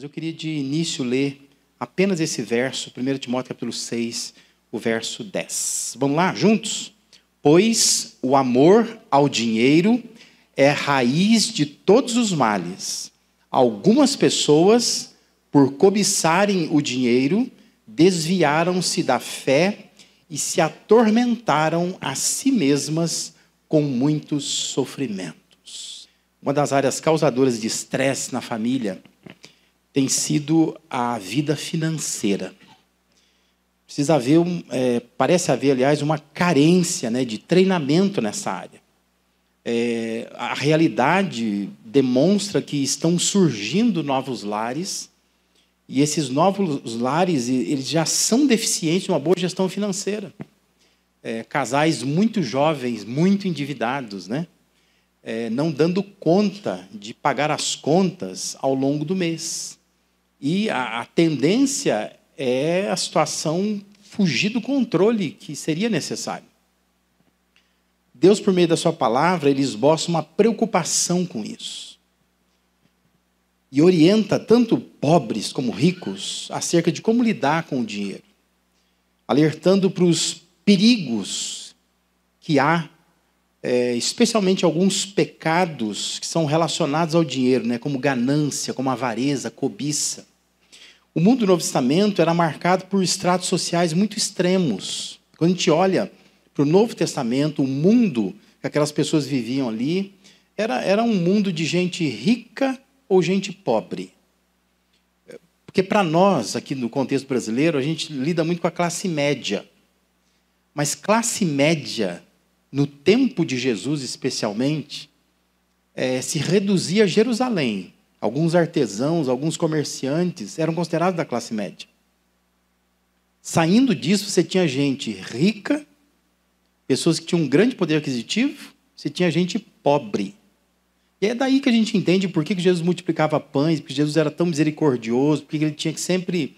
eu queria de início ler apenas esse verso, 1 Timóteo capítulo 6, o verso 10. Vamos lá, juntos? Pois o amor ao dinheiro é raiz de todos os males. Algumas pessoas, por cobiçarem o dinheiro, desviaram-se da fé e se atormentaram a si mesmas com muitos sofrimentos. Uma das áreas causadoras de estresse na família tem sido a vida financeira. Precisa haver, parece haver, aliás, uma carência, né, de treinamento nessa área. A realidade demonstra que estão surgindo novos lares, e esses novos lares eles já são deficientes de uma boa gestão financeira. Casais muito jovens, muito endividados, né? Não dando conta de pagar as contas ao longo do mês. E a tendência é a situação fugir do controle que seria necessário. Deus, por meio da sua palavra, ele esboça uma preocupação com isso. E orienta tanto pobres como ricos acerca de como lidar com o dinheiro, alertando para os perigos que há, especialmente alguns pecados que são relacionados ao dinheiro, né, como ganância, como avareza, cobiça. O mundo do Novo Testamento era marcado por estratos sociais muito extremos. Quando a gente olha para o Novo Testamento, o mundo que aquelas pessoas viviam ali era um mundo de gente rica ou gente pobre. Porque para nós, aqui no contexto brasileiro, a gente lida muito com a classe média. Mas classe média, no tempo de Jesus especialmente, se reduzia a Jerusalém. Alguns artesãos, alguns comerciantes eram considerados da classe média. Saindo disso, você tinha gente rica, pessoas que tinham um grande poder aquisitivo, você tinha gente pobre. E é daí que a gente entende por que Jesus multiplicava pães, porque Jesus era tão misericordioso, porque ele tinha que sempre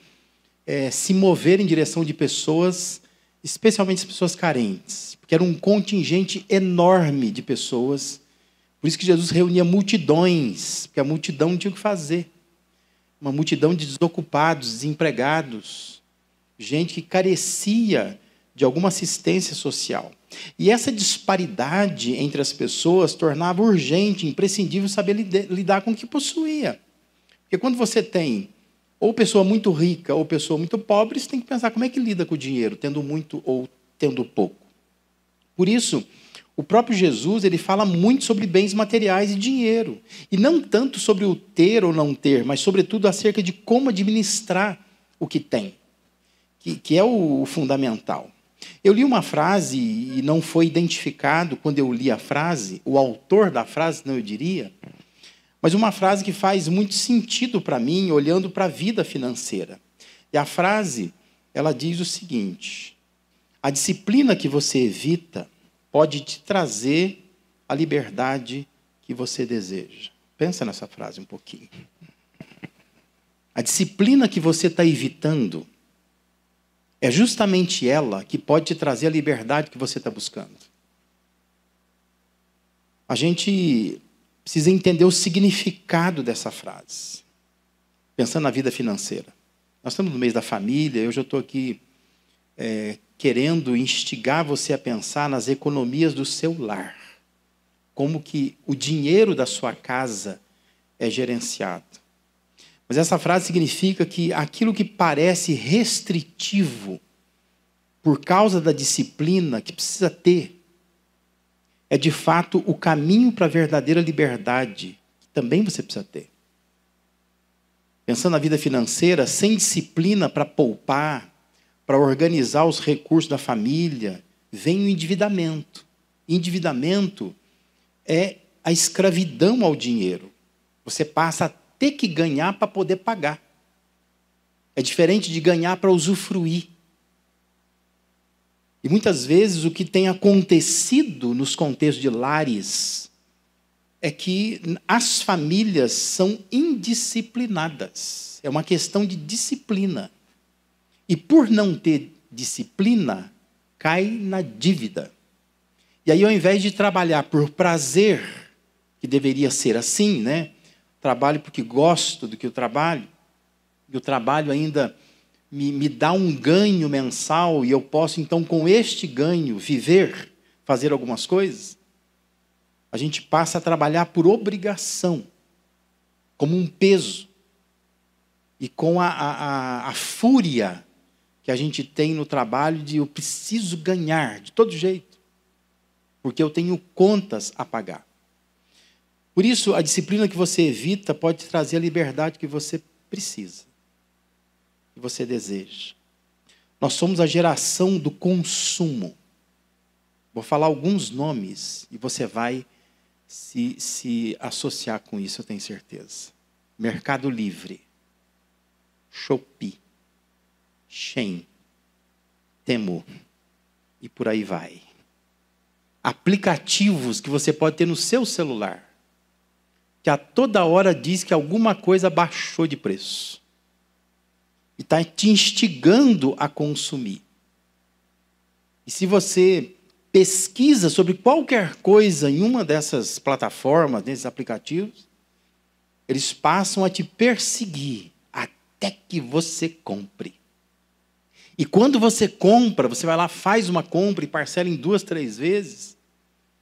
se mover em direção de pessoas, especialmente as pessoas carentes, porque era um contingente enorme de pessoas. Por isso que Jesus reunia multidões, porque a multidão não tinha o que fazer. Uma multidão de desocupados, desempregados, gente que carecia de alguma assistência social. E essa disparidade entre as pessoas tornava urgente, imprescindível saber lidar com o que possuía. Porque quando você tem ou pessoa muito rica ou pessoa muito pobre, você tem que pensar como é que lida com o dinheiro, tendo muito ou tendo pouco. Por isso, o próprio Jesus ele fala muito sobre bens materiais e dinheiro. E não tanto sobre o ter ou não ter, mas sobretudo acerca de como administrar o que tem, que é o fundamental. Eu li uma frase e não foi identificado, quando eu li a frase, o autor da frase, não eu diria, mas uma frase que faz muito sentido para mim, olhando para a vida financeira. E a frase, ela diz o seguinte: a disciplina que você evita pode te trazer a liberdade que você deseja. Pensa nessa frase um pouquinho. A disciplina que você está evitando é justamente ela que pode te trazer a liberdade que você está buscando. A gente precisa entender o significado dessa frase, pensando na vida financeira. Nós estamos no mês da família, eu já estou aqui querendo instigar você a pensar nas economias do seu lar. Como que o dinheiro da sua casa é gerenciado. Mas essa frase significa que aquilo que parece restritivo por causa da disciplina que precisa ter, é de fato o caminho para a verdadeira liberdade, que também você precisa ter. Pensando na vida financeira, sem disciplina para poupar, para organizar os recursos da família, vem o endividamento. Endividamento é a escravidão ao dinheiro. Você passa a ter que ganhar para poder pagar. É diferente de ganhar para usufruir. E muitas vezes o que tem acontecido nos contextos de lares é que as famílias são indisciplinadas. É uma questão de disciplina. E por não ter disciplina, cai na dívida. E aí, ao invés de trabalhar por prazer, que deveria ser assim, né? Trabalho porque gosto do que eu trabalho, e o trabalho ainda me dá um ganho mensal e eu posso, então, com este ganho, viver, fazer algumas coisas, a gente passa a trabalhar por obrigação, como um peso. E com a fúria que a gente tem no trabalho de eu preciso ganhar de todo jeito, porque eu tenho contas a pagar. Por isso, a disciplina que você evita pode trazer a liberdade que você precisa, que você deseja. Nós somos a geração do consumo. Vou falar alguns nomes e você vai se associar com isso, eu tenho certeza. Mercado Livre, Shopee, Shein, Temu e por aí vai. Aplicativos que você pode ter no seu celular, que a toda hora diz que alguma coisa baixou de preço. E está te instigando a consumir. E se você pesquisa sobre qualquer coisa em uma dessas plataformas, desses aplicativos, eles passam a te perseguir até que você compre. E quando você compra, você vai lá, faz uma compra e parcela em 2, 3 vezes,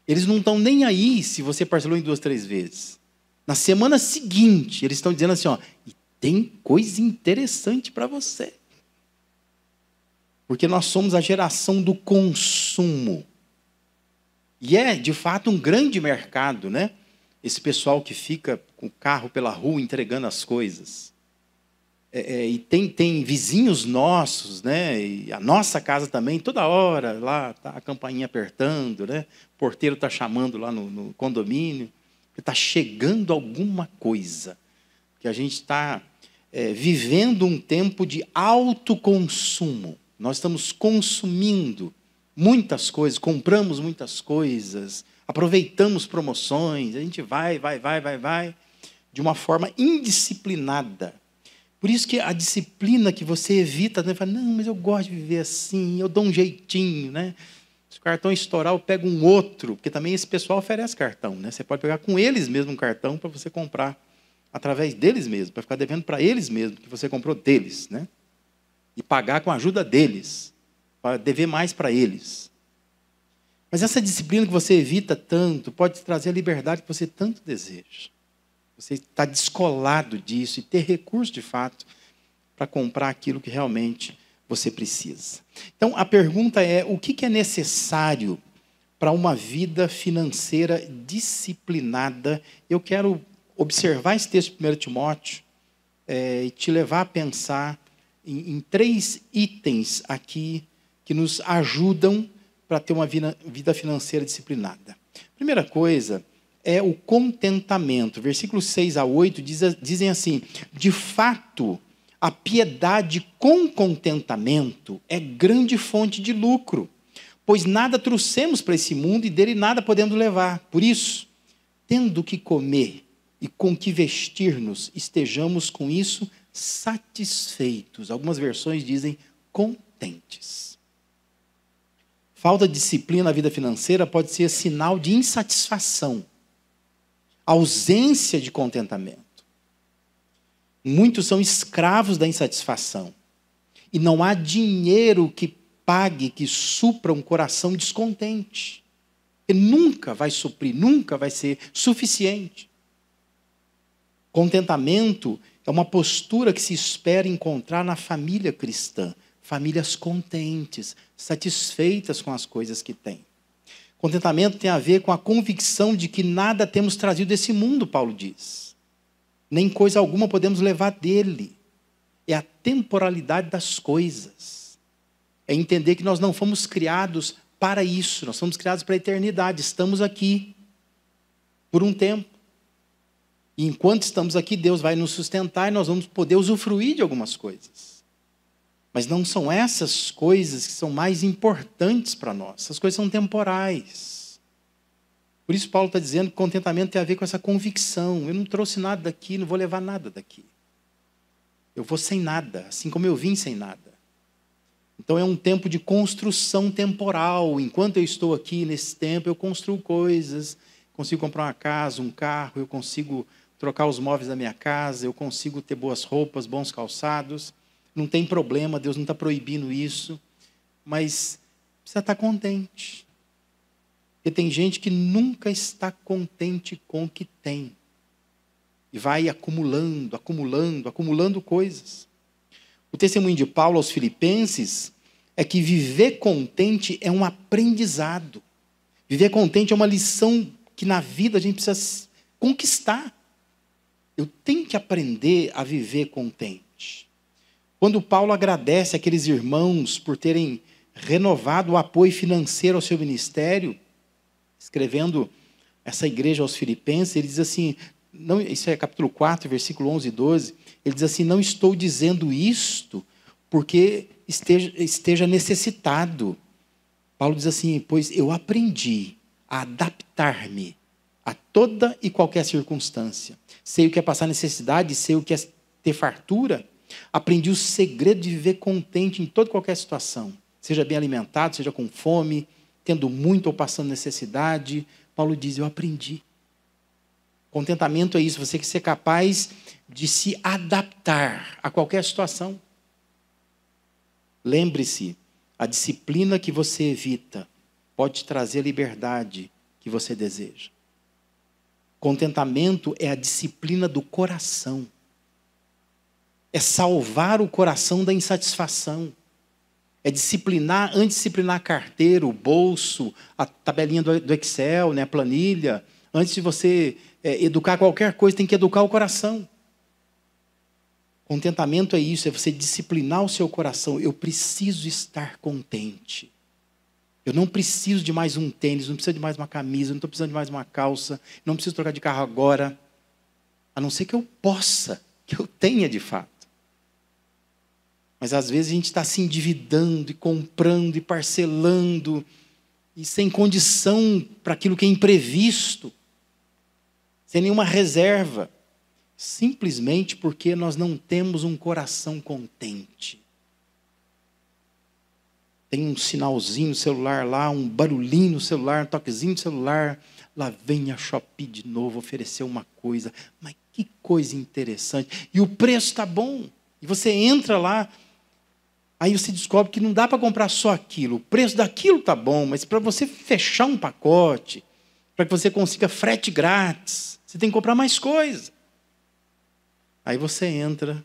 eles não estão nem aí se você parcelou em 2, 3 vezes. Na semana seguinte, eles estão dizendo assim, ó, e tem coisa interessante para você. Porque nós somos a geração do consumo. E é, de fato, um grande mercado, né? Esse pessoal que fica com o carro pela rua entregando as coisas. E tem vizinhos nossos, né? E a nossa casa também, toda hora, lá tá a campainha apertando, né? O porteiro está chamando lá no condomínio. Está chegando alguma coisa. Que a gente está vivendo um tempo de autoconsumo. Nós estamos consumindo muitas coisas, compramos muitas coisas, aproveitamos promoções, a gente vai, de uma forma indisciplinada. Por isso que a disciplina que você evita, né? Fala, não, mas eu gosto de viver assim, eu dou um jeitinho, né? Se o cartão estourar, eu pego um outro, porque também esse pessoal oferece cartão, né? Você pode pegar com eles mesmo um cartão para você comprar através deles mesmo, para ficar devendo para eles mesmo, que você comprou deles, né? E pagar com a ajuda deles, para dever mais para eles. Mas essa disciplina que você evita tanto, pode trazer a liberdade que você tanto deseja. Você está descolado disso e ter recurso, de fato, para comprar aquilo que realmente você precisa. Então, a pergunta é, o que é necessário para uma vida financeira disciplinada? Eu quero observar esse texto de 1 Timóteo e te levar a pensar em 3 itens aqui que nos ajudam para ter uma vida financeira disciplinada. Primeira coisa é o contentamento. Versículos 6 a 8 dizem assim, de fato, a piedade com contentamento é grande fonte de lucro, pois nada trouxemos para esse mundo e dele nada podemos levar. Por isso, tendo o que comer e com que vestir-nos, estejamos com isso satisfeitos. Algumas versões dizem contentes. Falta de disciplina na vida financeira pode ser sinal de insatisfação, ausência de contentamento. Muitos são escravos da insatisfação. E não há dinheiro que pague, que supra um coração descontente. Ele nunca vai suprir, nunca vai ser suficiente. Contentamento é uma postura que se espera encontrar na família cristã. Famílias contentes, satisfeitas com as coisas que têm. Contentamento tem a ver com a convicção de que nada temos trazido desse mundo, Paulo diz. Nem coisa alguma podemos levar dele. É a temporalidade das coisas. É entender que nós não fomos criados para isso. Nós fomos criados para a eternidade. Estamos aqui por um tempo. E enquanto estamos aqui, Deus vai nos sustentar e nós vamos poder usufruir de algumas coisas. Mas não são essas coisas que são mais importantes para nós. Essas coisas são temporais. Por isso Paulo está dizendo que contentamento tem a ver com essa convicção. Eu não trouxe nada daqui, não vou levar nada daqui. Eu vou sem nada, assim como eu vim sem nada. Então é um tempo de construção temporal. Enquanto eu estou aqui nesse tempo, eu construo coisas. Consigo comprar uma casa, um carro, eu consigo trocar os móveis da minha casa, eu consigo ter boas roupas, bons calçados, não tem problema, Deus não está proibindo isso, mas precisa estar contente. Porque tem gente que nunca está contente com o que tem. E vai acumulando, acumulando, acumulando coisas. O testemunho de Paulo aos Filipenses é que viver contente é um aprendizado. Viver contente é uma lição que na vida a gente precisa conquistar. Eu tenho que aprender a viver contente. Quando Paulo agradece aqueles irmãos por terem renovado o apoio financeiro ao seu ministério, escrevendo essa igreja aos Filipenses, ele diz assim, não, isso é capítulo 4, versículo 11 e 12, ele diz assim, não estou dizendo isto porque esteja necessitado. Paulo diz assim, pois eu aprendi a adaptar-me a toda e qualquer circunstância. Sei o que é passar necessidade, sei o que é ter fartura. Aprendi o segredo de viver contente em toda e qualquer situação. Seja bem alimentado, seja com fome, tendo muito ou passando necessidade. Paulo diz, eu aprendi. Contentamento é isso, você ser capaz de se adaptar a qualquer situação. Lembre-se, a disciplina que você evita pode te trazer a liberdade que você deseja. Contentamento é a disciplina do coração. É salvar o coração da insatisfação. É disciplinar, antes de disciplinar a carteira, o bolso, a tabelinha do Excel, né, a planilha. Antes de você educar qualquer coisa, tem que educar o coração. Contentamento é isso, é você disciplinar o seu coração. Eu preciso estar contente. Eu não preciso de mais um tênis, não preciso de mais uma camisa, não estou precisando de mais uma calça, não preciso trocar de carro agora. A não ser que eu possa, que eu tenha de fato. Mas às vezes a gente está se endividando e comprando e parcelando e sem condição para aquilo que é imprevisto, sem nenhuma reserva, simplesmente porque nós não temos um coração contente. Tem um sinalzinho no celular lá, um barulhinho no celular, um toquezinho no celular, lá vem a Shopee de novo oferecer uma coisa, mas que coisa interessante, e o preço está bom, e você entra lá, aí você descobre que não dá para comprar só aquilo. O preço daquilo está bom, mas para você fechar um pacote, para que você consiga frete grátis, você tem que comprar mais coisa. Aí você entra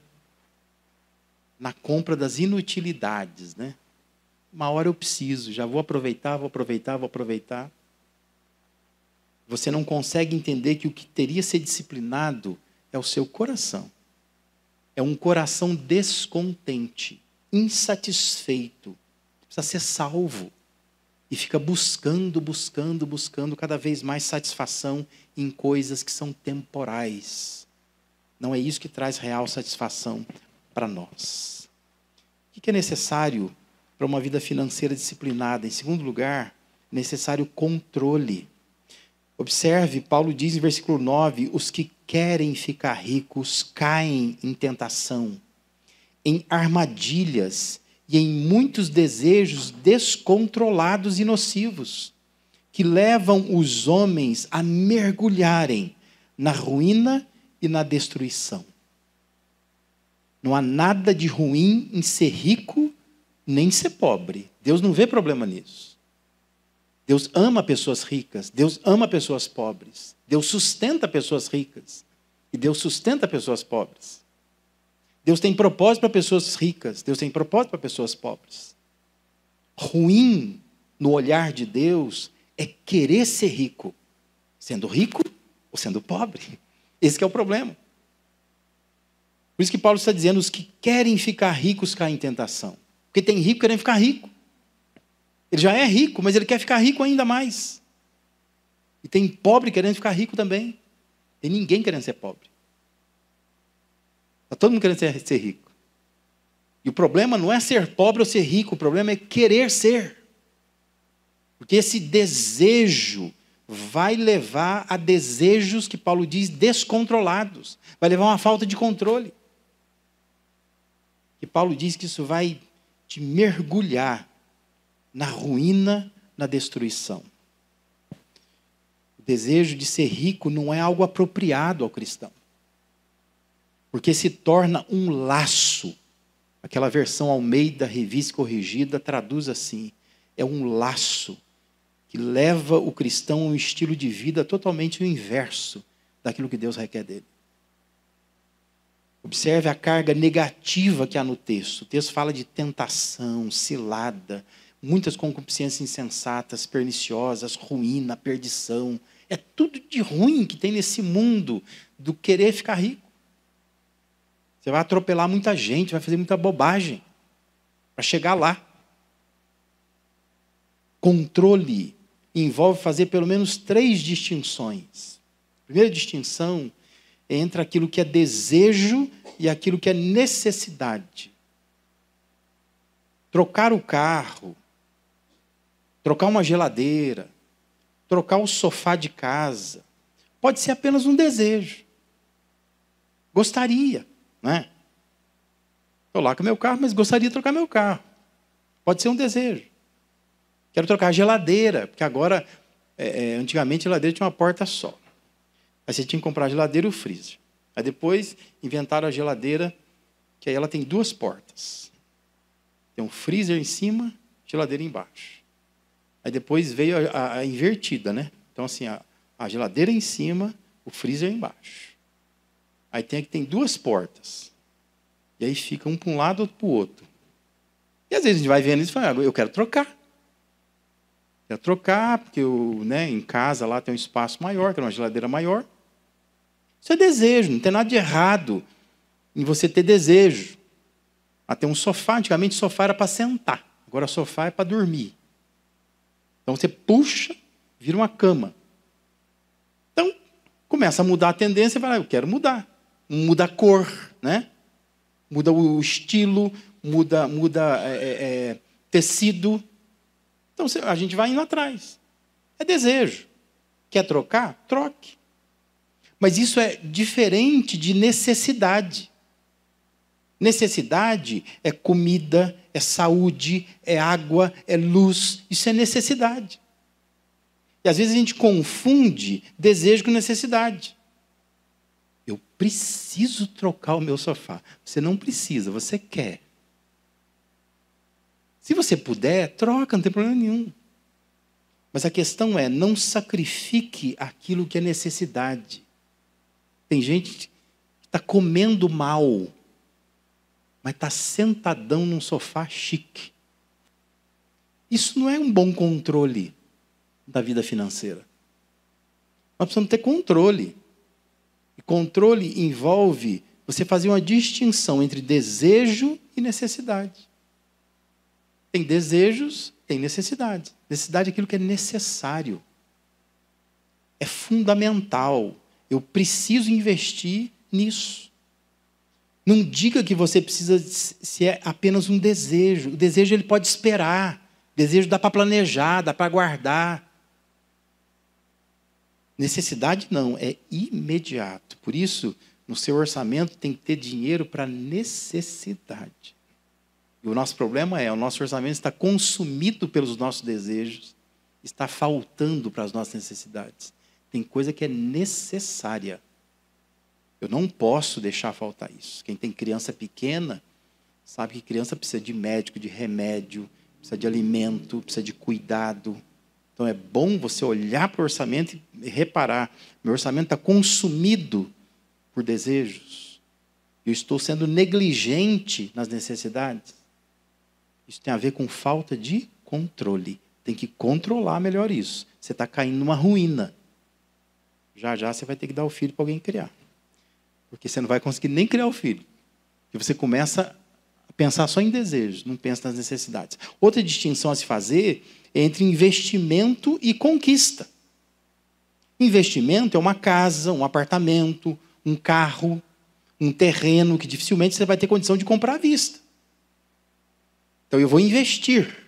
na compra das inutilidades, né? Uma hora eu preciso, já vou aproveitar. Você não consegue entender que o que teria que ser disciplinado é o seu coração. É um coração descontente, insatisfeito, precisa ser salvo. E fica buscando cada vez mais satisfação em coisas que são temporais. Não é isso que traz real satisfação para nós. O que é necessário para uma vida financeira disciplinada? Em segundo lugar, necessário controle. Observe, Paulo diz em versículo 9, os que querem ficar ricos caem em tentação, em armadilhas e em muitos desejos descontrolados e nocivos, que levam os homens a mergulharem na ruína e na destruição. Não há nada de ruim em ser rico, nem em ser pobre. Deus não vê problema nisso. Deus ama pessoas ricas, Deus ama pessoas pobres. Deus sustenta pessoas ricas e Deus sustenta pessoas pobres. Deus tem propósito para pessoas ricas, Deus tem propósito para pessoas pobres. Ruim no olhar de Deus é querer ser rico, sendo rico ou sendo pobre. Esse que é o problema. Por isso que Paulo está dizendo, os que querem ficar ricos caem em tentação. Porque tem rico querendo ficar rico. Ele já é rico, mas ele quer ficar rico ainda mais. E tem pobre querendo ficar rico também. Tem ninguém querendo ser pobre. Está todo mundo querendo ser rico. E o problema não é ser pobre ou ser rico, o problema é querer ser. Porque esse desejo vai levar a desejos que Paulo diz descontrolados. Vai levar a uma falta de controle. E Paulo diz que isso vai te mergulhar na ruína, na destruição. O desejo de ser rico não é algo apropriado ao cristão. Porque se torna um laço. Aquela versão Almeida, Revista Corrigida, traduz assim: é um laço que leva o cristão a um estilo de vida totalmente o inverso daquilo que Deus requer dele. Observe a carga negativa que há no texto. O texto fala de tentação, cilada, muitas concupiscências insensatas, perniciosas, ruína, perdição. É tudo de ruim que tem nesse mundo do querer ficar rico. Você vai atropelar muita gente, vai fazer muita bobagem para chegar lá. Controle envolve fazer pelo menos 3 distinções. A primeira distinção é entre aquilo que é desejo e aquilo que é necessidade. Trocar o carro, trocar uma geladeira, trocar o sofá de casa, pode ser apenas um desejo. Gostaria, não é? Estou lá com o meu carro, mas gostaria de trocar meu carro. Pode ser um desejo. Quero trocar a geladeira, porque agora, antigamente a geladeira tinha uma porta só. Aí você tinha que comprar a geladeira e o freezer. Aí depois inventaram a geladeira, que aí ela tem 2 portas. Tem um freezer em cima, geladeira embaixo. Aí depois veio a invertida, né? Então assim, a geladeira em cima, o freezer embaixo. Aí tem 2 portas. E aí fica um para um lado, outro para o outro. E às vezes a gente vai vendo isso e fala, eu quero trocar. Quero trocar, porque em casa lá tem um espaço maior, tem uma geladeira maior. Isso é desejo, não tem nada de errado em você ter desejo. Até um sofá, antigamente o sofá era para sentar, agora o sofá é para dormir. Então você puxa, vira uma cama. Então começa a mudar a tendência e fala, eu quero mudar. Muda a cor, né? Muda o estilo, muda tecido. Então a gente vai indo atrás. É desejo. Quer trocar? Troque. Mas isso é diferente de necessidade. Necessidade é comida, é saúde, é água, é luz. Isso é necessidade. E às vezes a gente confunde desejo com necessidade. Eu preciso trocar o meu sofá. Você não precisa, você quer. Se você puder, troca, não tem problema nenhum. Mas a questão é, não sacrifique aquilo que é necessidade. Tem gente que está comendo mal, mas está sentadão num sofá chique. Isso não é um bom controle da vida financeira. Nós precisamos ter controle. E controle envolve você fazer uma distinção entre desejo e necessidade. Tem desejos, tem necessidade. Necessidade é aquilo que é necessário. É fundamental. Eu preciso investir nisso. Não diga que você precisa, se é apenas um desejo. O desejo ele pode esperar. O desejo dá para planejar, dá para guardar. Necessidade não, é imediato. Por isso, no seu orçamento tem que ter dinheiro para necessidade. E o nosso problema o nosso orçamento está consumido pelos nossos desejos, está faltando para as nossas necessidades. Tem coisa que é necessária. Eu não posso deixar faltar isso. Quem tem criança pequena, sabe que criança precisa de médico, de remédio, precisa de alimento, precisa de cuidado. Então é bom você olhar para o orçamento e reparar, meu orçamento está consumido por desejos. Eu estou sendo negligente nas necessidades. Isso tem a ver com falta de controle. Tem que controlar melhor isso. Você está caindo numa ruína. Já já você vai ter que dar o filho para alguém criar. Porque você não vai conseguir nem criar o filho. E você começa a pensar só em desejos, não pensa nas necessidades. Outra distinção a se fazer é entre investimento e conquista. Investimento é uma casa, um apartamento, um carro, um terreno que dificilmente você vai ter condição de comprar à vista. Então eu vou investir.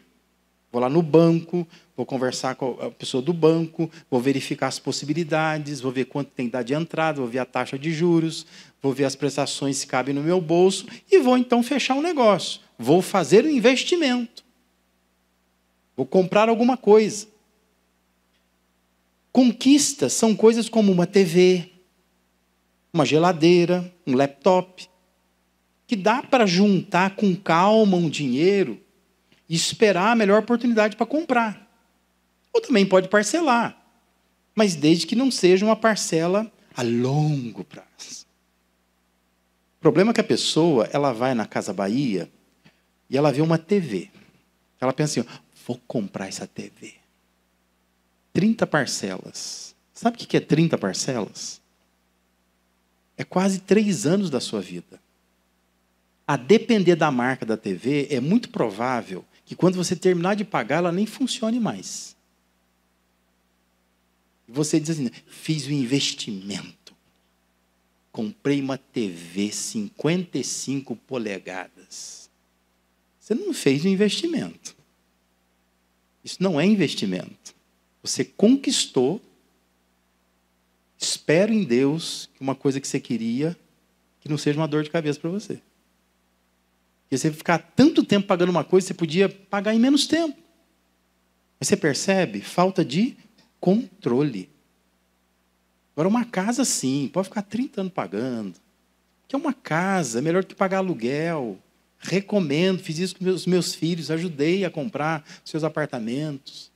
Vou lá no banco, vou conversar com a pessoa do banco, vou verificar as possibilidades, vou ver quanto tem que dar de entrada, vou ver a taxa de juros, vou ver as prestações se cabem no meu bolso e vou então fechar um negócio. Vou fazer um investimento. Vou comprar alguma coisa. Conquistas são coisas como uma TV, uma geladeira, um laptop, que dá para juntar com calma um dinheiro e esperar a melhor oportunidade para comprar. Ou também pode parcelar, mas desde que não seja uma parcela a longo prazo. O problema é que a pessoa, ela vai na Casa Bahia e ela vê uma TV. Ela pensa assim, vou comprar essa TV. 30 parcelas. Sabe o que é 30 parcelas? É quase 3 anos da sua vida. A depender da marca da TV, é muito provável que quando você terminar de pagar, ela nem funcione mais. E você diz assim, fiz um investimento. Comprei uma TV 55 polegadas. Você não fez um investimento. Isso não é investimento. Você conquistou, espero em Deus, que uma coisa que você queria, que não seja uma dor de cabeça para você. Porque você ficar tanto tempo pagando uma coisa, você podia pagar em menos tempo. Mas você percebe? Falta de controle. Agora, uma casa, sim, pode ficar 30 anos pagando. Porque é uma casa, é melhor do que pagar aluguel. Recomendo, fiz isso com os meus filhos, ajudei a comprar seus apartamentos.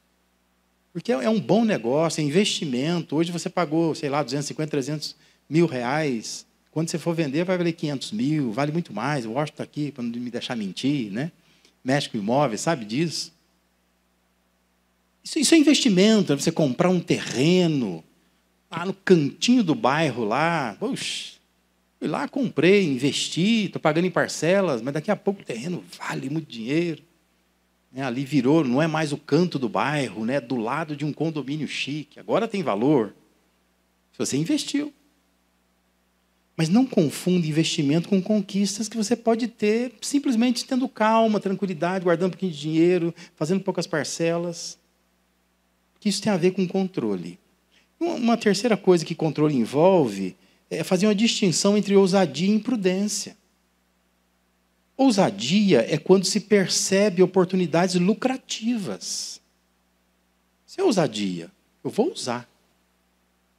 Porque é um bom negócio, é investimento. Hoje você pagou, sei lá, 250, 300 mil reais. Quando você for vender, vai valer 500 mil, vale muito mais. O Washington está aqui para não me deixar mentir, né? Mexe com imóveis, sabe disso? Isso é investimento, é você comprar um terreno lá no cantinho do bairro lá. Puxa, fui lá, comprei, investi, estou pagando em parcelas, mas daqui a pouco o terreno vale muito dinheiro. Ali virou, não é mais o canto do bairro, né? Do lado de um condomínio chique. Agora tem valor. Se você investiu. Mas não confunda investimento com conquistas que você pode ter simplesmente tendo calma, tranquilidade, guardando um pouquinho de dinheiro, fazendo poucas parcelas. Porque isso tem a ver com controle. Uma terceira coisa que controle envolve é fazer uma distinção entre ousadia e imprudência. Ousadia é quando se percebe oportunidades lucrativas. Isso é ousadia. Eu vou usar.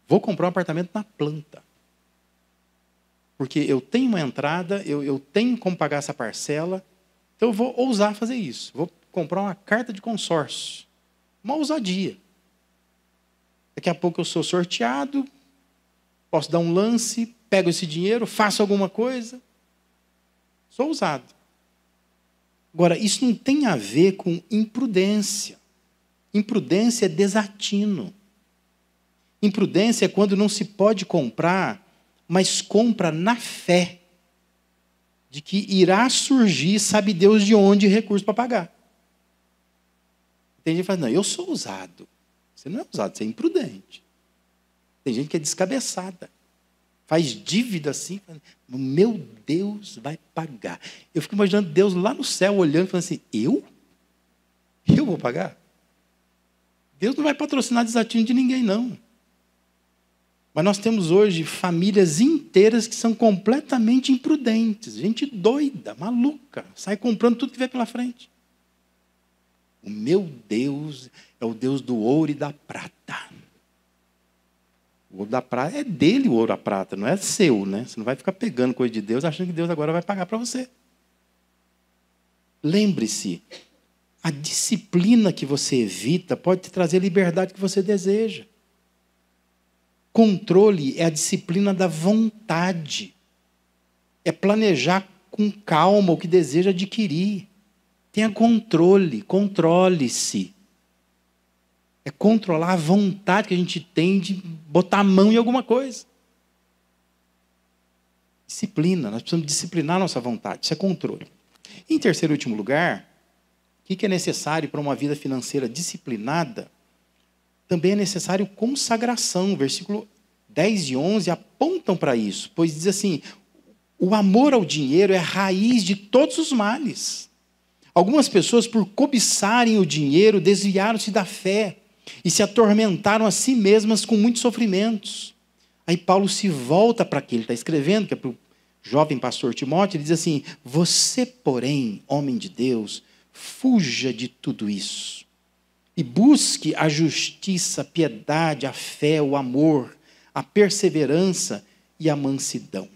Vou comprar um apartamento na planta. Porque eu tenho uma entrada, eu tenho como pagar essa parcela, então eu vou ousar fazer isso. Vou comprar uma carta de consórcio. Uma ousadia. Daqui a pouco eu sou sorteado, posso dar um lance, pego esse dinheiro, faço alguma coisa. Sou ousado. Agora, isso não tem a ver com imprudência. Imprudência é desatino. Imprudência é quando não se pode comprar, mas compra na fé de que irá surgir, sabe Deus de onde, recurso para pagar. Tem gente que fala, não, eu sou ousado. Você não é ousado, você é imprudente. Tem gente que é descabeçada. Faz dívida assim, meu Deus vai pagar. Eu fico imaginando Deus lá no céu olhando e falando assim, eu? Eu vou pagar? Deus não vai patrocinar desatino de ninguém, não. Mas nós temos hoje famílias inteiras que são completamente imprudentes. Gente doida, maluca, sai comprando tudo que vê pela frente. O meu Deus é o Deus do ouro e da prata. O ouro da prata é dele, o ouro e a prata, não é seu, né? Você não vai ficar pegando coisa de Deus achando que Deus agora vai pagar para você. Lembre-se, a disciplina que você evita pode te trazer a liberdade que você deseja. Controle é a disciplina da vontade. É planejar com calma o que deseja adquirir. Tenha controle, controle-se. É controlar a vontade que a gente tem de botar a mão em alguma coisa. Disciplina, nós precisamos disciplinar a nossa vontade, isso é controle. Em terceiro e último lugar, o que é necessário para uma vida financeira disciplinada? Também é necessário consagração. Versículo 10 e 11 apontam para isso, pois diz assim, o amor ao dinheiro é a raiz de todos os males. Algumas pessoas, por cobiçarem o dinheiro, desviaram-se da fé e se atormentaram a si mesmas com muitos sofrimentos. Aí Paulo se volta para aquele que ele está escrevendo, que é para o jovem pastor Timóteo, ele diz assim, você, porém, homem de Deus, fuja de tudo isso. E busque a justiça, a piedade, a fé, o amor, a perseverança e a mansidão.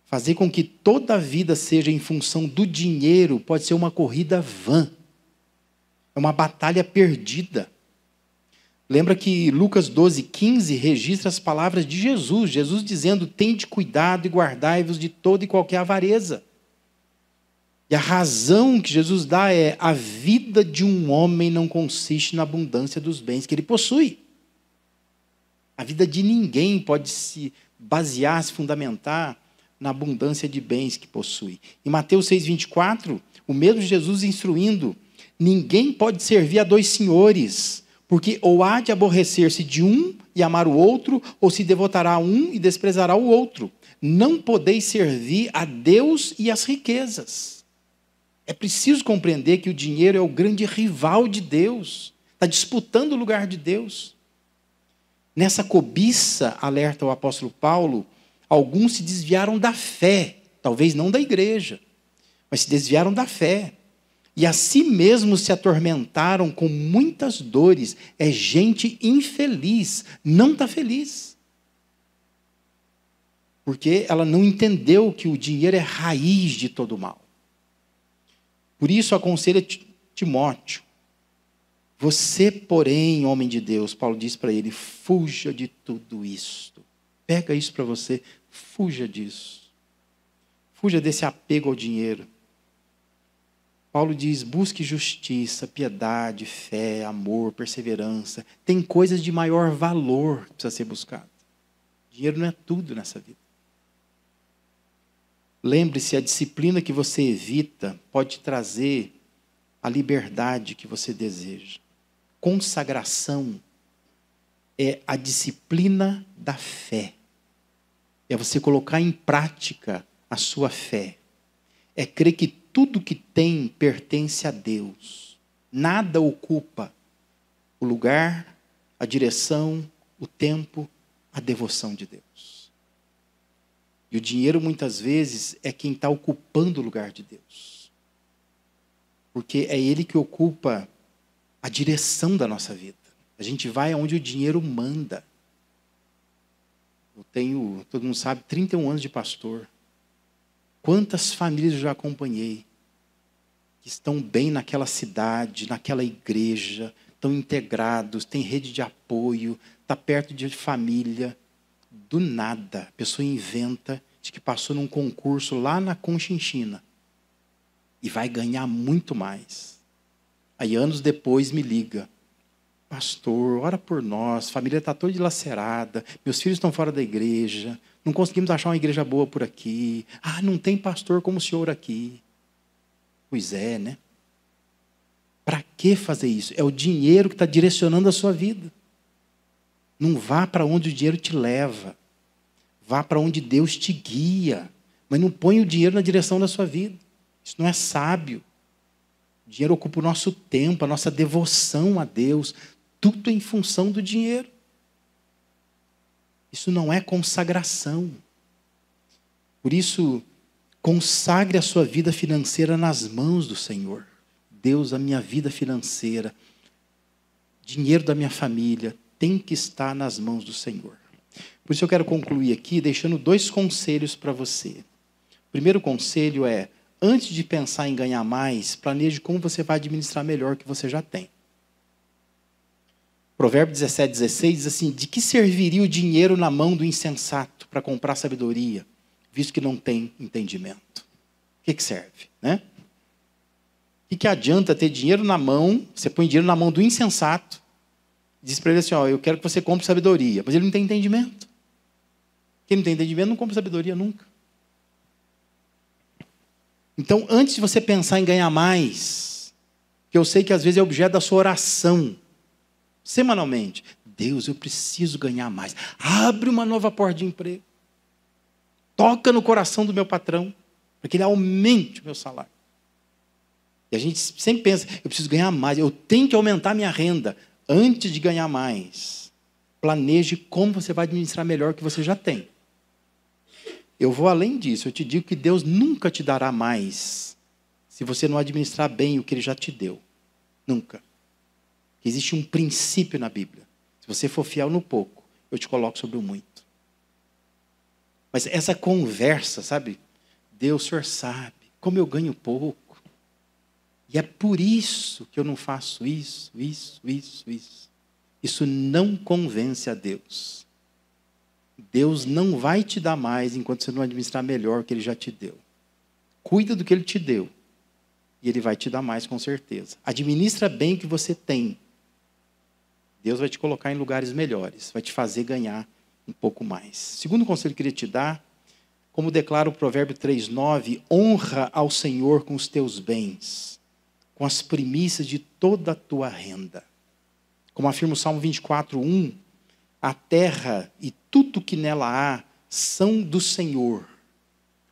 Fazer com que toda a vida seja em função do dinheiro pode ser uma corrida vã. É uma batalha perdida. Lembra que Lucas 12:15 registra as palavras de Jesus. Jesus dizendo, tende cuidado e guardai-vos de toda e qualquer avareza. E a razão que Jesus dá é, a vida de um homem não consiste na abundância dos bens que ele possui. A vida de ninguém pode se basear, se fundamentar na abundância de bens que possui. Em Mateus 6:24, o mesmo Jesus instruindo, ninguém pode servir a dois senhores, porque ou há de aborrecer-se de um e amar o outro, ou se devotará a um e desprezará o outro. Não podeis servir a Deus e às riquezas. É preciso compreender que o dinheiro é o grande rival de Deus. Está disputando o lugar de Deus. Nessa cobiça, alerta o apóstolo Paulo, alguns se desviaram da fé, talvez não da igreja, mas se desviaram da fé. E a si mesmos se atormentaram com muitas dores. É gente infeliz, não está feliz. Porque ela não entendeu que o dinheiro é raiz de todo mal. Por isso aconselha Timóteo. Você, porém, homem de Deus, Paulo diz para ele, fuja de tudo isto. Pega isso para você, fuja disso. Fuja desse apego ao dinheiro. Paulo diz, busque justiça, piedade, fé, amor, perseverança. Tem coisas de maior valor que precisa ser buscado. Dinheiro não é tudo nessa vida. Lembre-se, a disciplina que você evita pode trazer a liberdade que você deseja. Consagração é a disciplina da fé. É você colocar em prática a sua fé. É crer que tudo que tem pertence a Deus. Nada ocupa o lugar, a direção, o tempo, a devoção de Deus. E o dinheiro, muitas vezes, é quem está ocupando o lugar de Deus. Porque é ele que ocupa a direção da nossa vida. A gente vai aonde o dinheiro manda. Eu tenho, todo mundo sabe, 31 anos de pastor. Quantas famílias eu já acompanhei que estão bem naquela cidade, naquela igreja, estão integrados, têm rede de apoio, está perto de família. Do nada, a pessoa inventa de que passou num concurso lá na Conchinchina e vai ganhar muito mais. Aí anos depois me liga. Pastor, ora por nós, a família está toda dilacerada, meus filhos estão fora da igreja, não conseguimos achar uma igreja boa por aqui. Ah, não tem pastor como o senhor aqui. Pois é, né? Para que fazer isso? É o dinheiro que está direcionando a sua vida. Não vá para onde o dinheiro te leva. Vá para onde Deus te guia. Mas não ponha o dinheiro na direção da sua vida. Isso não é sábio. O dinheiro ocupa o nosso tempo, a nossa devoção a Deus. Tudo em função do dinheiro. Isso não é consagração. Por isso, consagre a sua vida financeira nas mãos do Senhor. Deus, a minha vida financeira, dinheiro da minha família, tem que estar nas mãos do Senhor. Por isso eu quero concluir aqui deixando 2 conselhos para você. O primeiro conselho é, antes de pensar em ganhar mais, planeje como você vai administrar melhor o que você já tem. Provérbio 17:16 diz assim, de que serviria o dinheiro na mão do insensato para comprar sabedoria, visto que não tem entendimento? O que serve, né? O que adianta ter dinheiro na mão, você põe dinheiro na mão do insensato, diz para ele assim, ó, eu quero que você compre sabedoria, mas ele não tem entendimento. Quem não tem entendimento não compra sabedoria nunca. Então, antes de você pensar em ganhar mais, que eu sei que às vezes é objeto da sua oração, semanalmente, Deus, eu preciso ganhar mais. Abre uma nova porta de emprego. Toca no coração do meu patrão, para que ele aumente o meu salário. E a gente sempre pensa, eu preciso ganhar mais, eu tenho que aumentar minha renda. Antes de ganhar mais, planeje como você vai administrar melhor o que você já tem. Eu vou além disso, eu te digo que Deus nunca te dará mais se você não administrar bem o que Ele já te deu. Nunca. Existe um princípio na Bíblia. Se você for fiel no pouco, eu te coloco sobre o muito. Mas essa conversa, sabe? Deus, o Senhor sabe como eu ganho pouco. E é por isso que eu não faço isso. Isso não convence a Deus. Deus não vai te dar mais enquanto você não administrar melhor o que Ele já te deu. Cuida do que Ele te deu. E Ele vai te dar mais com certeza. Administra bem o que você tem. Deus vai te colocar em lugares melhores. Vai te fazer ganhar um pouco mais. Segundo conselho que eu queria te dar, como declara o Provérbio 3,9, honra ao Senhor com os teus bens, com as primícias de toda a tua renda. Como afirma o Salmo 24,1, a terra e tudo que nela há são do Senhor.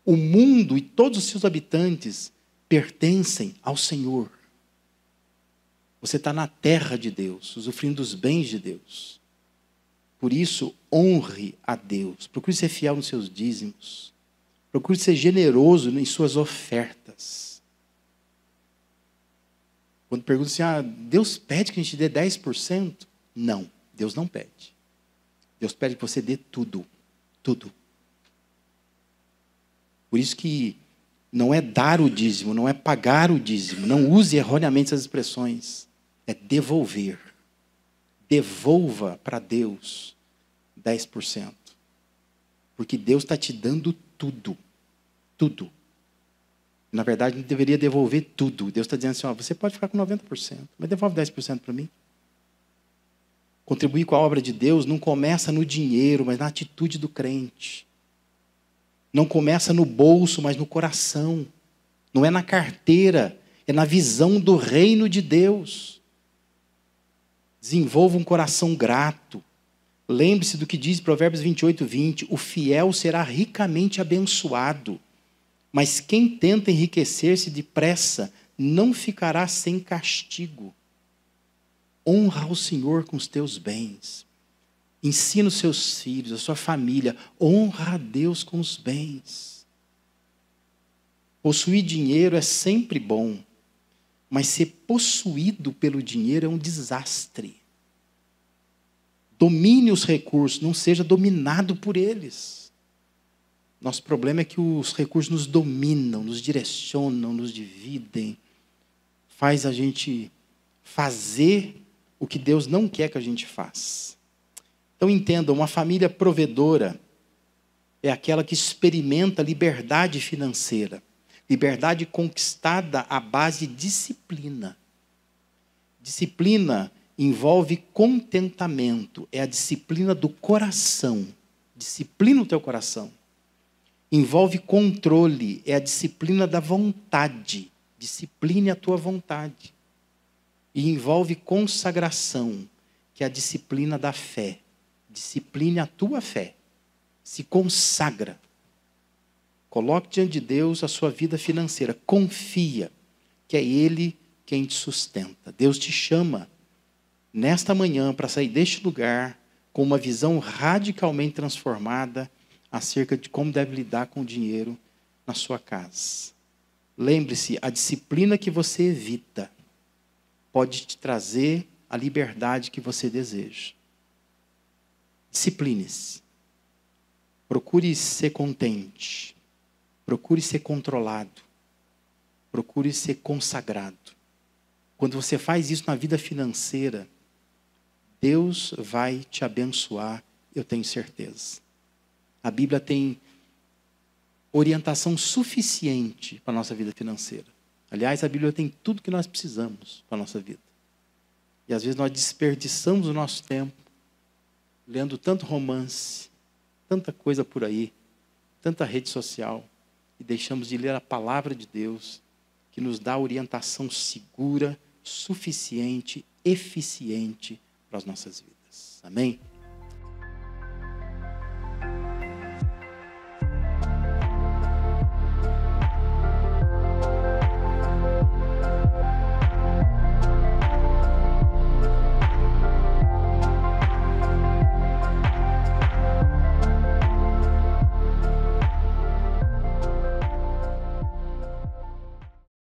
O mundo e todos os seus habitantes pertencem ao Senhor. Você está na terra de Deus, usufruindo dos bens de Deus. Por isso, honre a Deus. Procure ser fiel nos seus dízimos. Procure ser generoso em suas ofertas. Quando perguntam assim, Deus pede que a gente dê 10%? Não, Deus não pede. Deus pede que você dê tudo. Tudo. Por isso que não é dar o dízimo, não é pagar o dízimo. Não use erroneamente essas expressões. É devolver. Devolva para Deus 10%. Porque Deus está te dando tudo. Tudo. Na verdade, não deveria devolver tudo. Deus está dizendo assim, você pode ficar com 90%, mas devolve 10% para mim. Contribuir com a obra de Deus não começa no dinheiro, mas na atitude do crente. Não começa no bolso, mas no coração. Não é na carteira, é na visão do reino de Deus. Desenvolva um coração grato. Lembre-se do que diz Provérbios 28:20. O fiel será ricamente abençoado, mas quem tenta enriquecer-se depressa não ficará sem castigo. Honra o Senhor com os teus bens. Ensina os seus filhos, a sua família. Honra a Deus com os bens. Possuir dinheiro é sempre bom, mas ser possuído pelo dinheiro é um desastre. Domine os recursos, não seja dominado por eles. Nosso problema é que os recursos nos dominam, nos direcionam, nos dividem. Faz a gente fazer o que Deus não quer que a gente faça. Então entenda, uma família provedora é aquela que experimenta liberdade financeira. Liberdade conquistada à base de disciplina. Disciplina envolve contentamento. É a disciplina do coração. Disciplina o teu coração. Envolve controle. É a disciplina da vontade. Discipline a tua vontade. E envolve consagração, que é a disciplina da fé. Discipline a tua fé. Se consagra. Coloque diante de Deus a sua vida financeira. Confia que é Ele quem te sustenta. Deus te chama nesta manhã para sair deste lugar com uma visão radicalmente transformada acerca de como deve lidar com o dinheiro na sua casa. Lembre-se, a disciplina que você evita pode te trazer a liberdade que você deseja. Discipline-se. Procure ser contente. Procure ser controlado. Procure ser consagrado. Quando você faz isso na vida financeira, Deus vai te abençoar, eu tenho certeza. A Bíblia tem orientação suficiente para a nossa vida financeira. Aliás, a Bíblia tem tudo que nós precisamos para a nossa vida. E às vezes nós desperdiçamos o nosso tempo lendo tanto romance, tanta coisa por aí, tanta rede social, e deixamos de ler a palavra de Deus, que nos dá orientação segura, suficiente, eficiente para as nossas vidas. Amém?